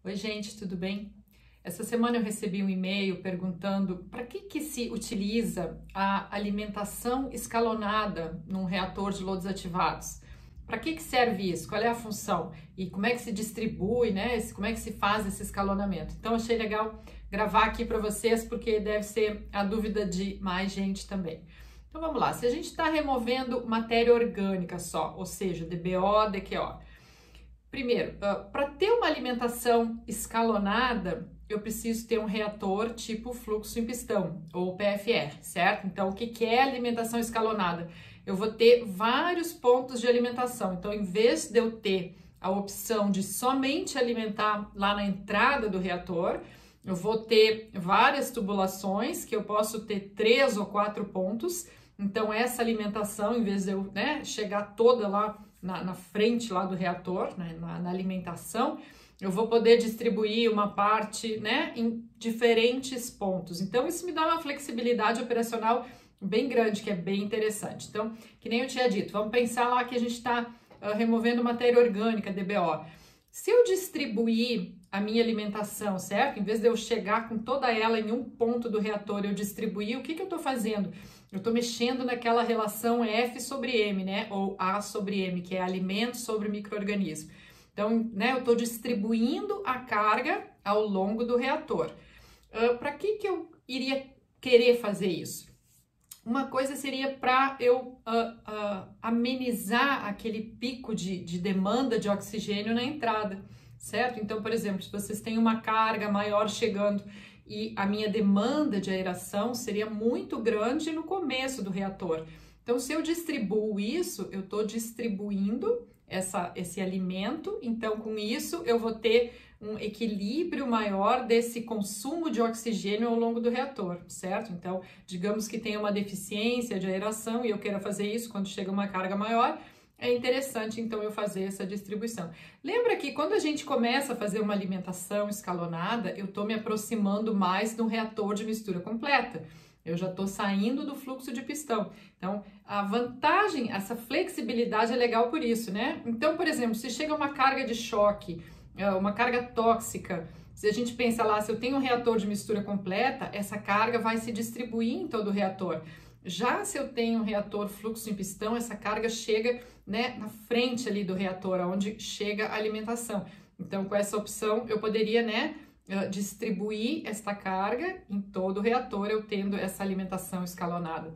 Oi, gente, tudo bem? Essa semana eu recebi um e-mail perguntando para que se utiliza a alimentação escalonada num reator de lodos ativados. Para que serve isso? Qual é a função? E como é que se distribui, né? Como é que se faz esse escalonamento? Então, achei legal gravar aqui para vocês, porque deve ser a dúvida de mais gente também. Então, vamos lá. Se a gente está removendo matéria orgânica só, ou seja, DBO, DQO, primeiro, para ter uma alimentação escalonada, eu preciso ter um reator tipo fluxo em pistão, ou PFR, certo? Então, o que é alimentação escalonada? Eu vou ter vários pontos de alimentação. Então, em vez de eu ter a opção de somente alimentar lá na entrada do reator, eu vou ter várias tubulações, que eu posso ter 3 ou 4 pontos. Então, essa alimentação, em vez de eu, chegar toda lá na frente lá do reator, né, na alimentação, eu vou poder distribuir uma parte, em diferentes pontos. Então, isso me dá uma flexibilidade operacional bem grande, que é bem interessante. Então, que nem eu tinha dito, vamos pensar lá que a gente está removendo matéria orgânica, DBO. Se eu distribuir a minha alimentação, certo? Em vez de eu chegar com toda ela em um ponto do reator, eu distribuir, o que eu estou fazendo? Eu estou mexendo naquela relação F sobre M, né? Ou A sobre M, que é alimento sobre micro-organismo. Então, eu estou distribuindo a carga ao longo do reator. Para que eu iria querer fazer isso? Uma coisa seria para eu amenizar aquele pico de demanda de oxigênio na entrada, certo? Então, por exemplo, se vocês têm uma carga maior chegando e a minha demanda de aeração seria muito grande no começo do reator. Então, se eu distribuo isso, eu estou distribuindo esse alimento, então com isso eu vou ter um equilíbrio maior desse consumo de oxigênio ao longo do reator, certo? Então, digamos que tenha uma deficiência de aeração e eu queira fazer isso quando chega uma carga maior, é interessante então eu fazer essa distribuição. Lembra que quando a gente começa a fazer uma alimentação escalonada, eu estou me aproximando mais do reator de mistura completa. Eu já estou saindo do fluxo de pistão. Então, a vantagem, essa flexibilidade é legal por isso, né? Então, por exemplo, se chega uma carga de choque, uma carga tóxica, se a gente pensa lá, se eu tenho um reator de mistura completa, essa carga vai se distribuir em todo o reator. Já se eu tenho um reator fluxo em pistão, essa carga chega, na frente ali do reator, onde chega a alimentação. Então, com essa opção, eu poderia, distribuir esta carga em todo o reator, eu tendo essa alimentação escalonada.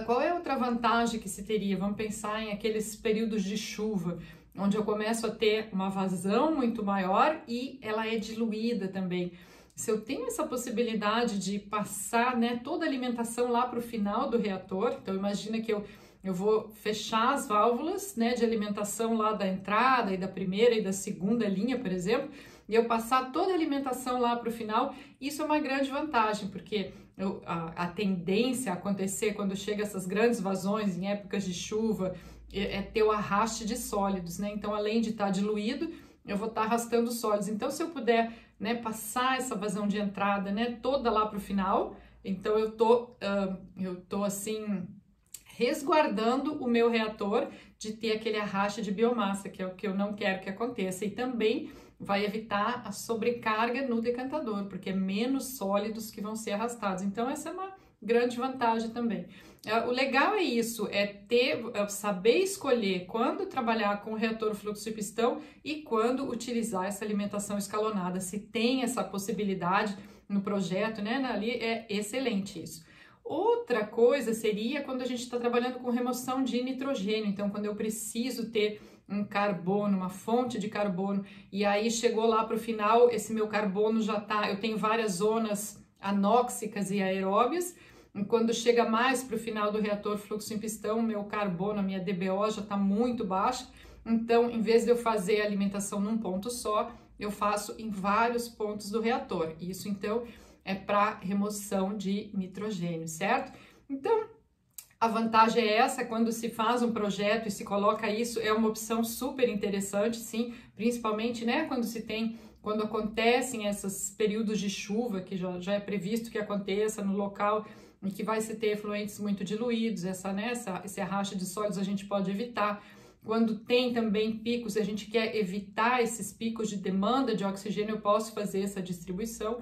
Qual é outra vantagem que se teria? Vamos pensar em aqueles períodos de chuva, onde eu começo a ter uma vazão muito maior e ela é diluída também. Se eu tenho essa possibilidade de passar, toda a alimentação lá para o final do reator, então imagina que eu vou fechar as válvulas, de alimentação lá da entrada e da primeira e da segunda linha, por exemplo, e eu passar toda a alimentação lá para o final, isso é uma grande vantagem, porque a tendência a acontecer quando chega essas grandes vazões em épocas de chuva é ter o arraste de sólidos, Então, além de estar diluído, eu vou estar arrastando sólidos. Então, se eu puder, passar essa vazão de entrada, toda lá para o final, então eu tô assim resguardando o meu reator de ter aquele arraste de biomassa, que é o que eu não quero que aconteça, e também vai evitar a sobrecarga no decantador, porque é menos sólidos que vão ser arrastados. Então, essa é uma grande vantagem também. O legal é isso, saber escolher quando trabalhar com o reator fluxo de pistão e quando utilizar essa alimentação escalonada. Se tem essa possibilidade no projeto, ali é excelente isso. Outra coisa seria quando a gente está trabalhando com remoção de nitrogênio, então quando eu preciso ter um carbono, uma fonte de carbono, e aí chegou lá para o final, esse meu carbono eu tenho várias zonas anóxicas e aeróbias, e quando chega mais para o final do reator fluxo em pistão, meu carbono, a minha DBO já está muito baixa, então em vez de eu fazer a alimentação num ponto só, eu faço em vários pontos do reator. Isso então é para remoção de nitrogênio, certo? Então, a vantagem é essa, quando se faz um projeto e se coloca isso, é uma opção super interessante, sim, principalmente, quando acontecem esses períodos de chuva, que já é previsto que aconteça no local em que vai se ter efluentes muito diluídos, esse arraste de sólidos a gente pode evitar. Quando tem também picos, a gente quer evitar esses picos de demanda de oxigênio, eu posso fazer essa distribuição.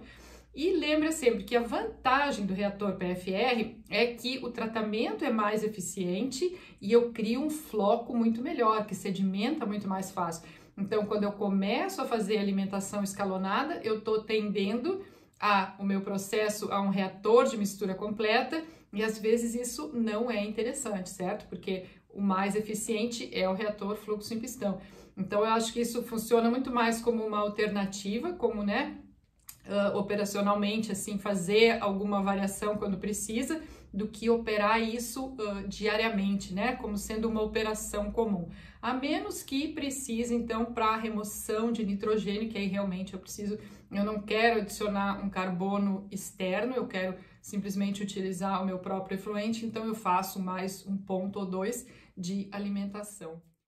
E lembra sempre que a vantagem do reator PFR é que o tratamento é mais eficiente e eu crio um floco muito melhor, que sedimenta muito mais fácil. Então, quando eu começo a fazer alimentação escalonada, eu estou tendendo o meu processo a um reator de mistura completa e às vezes isso não é interessante, certo? Porque o mais eficiente é o reator fluxo em pistão. Então, eu acho que isso funciona muito mais como uma alternativa, como, né? Operacionalmente, assim, fazer alguma variação quando precisa, do que operar isso diariamente, né, como sendo uma operação comum, a menos que precise, então, para remoção de nitrogênio, que aí realmente eu não quero adicionar um carbono externo, eu quero simplesmente utilizar o meu próprio efluente, então eu faço mais um ponto ou dois de alimentação.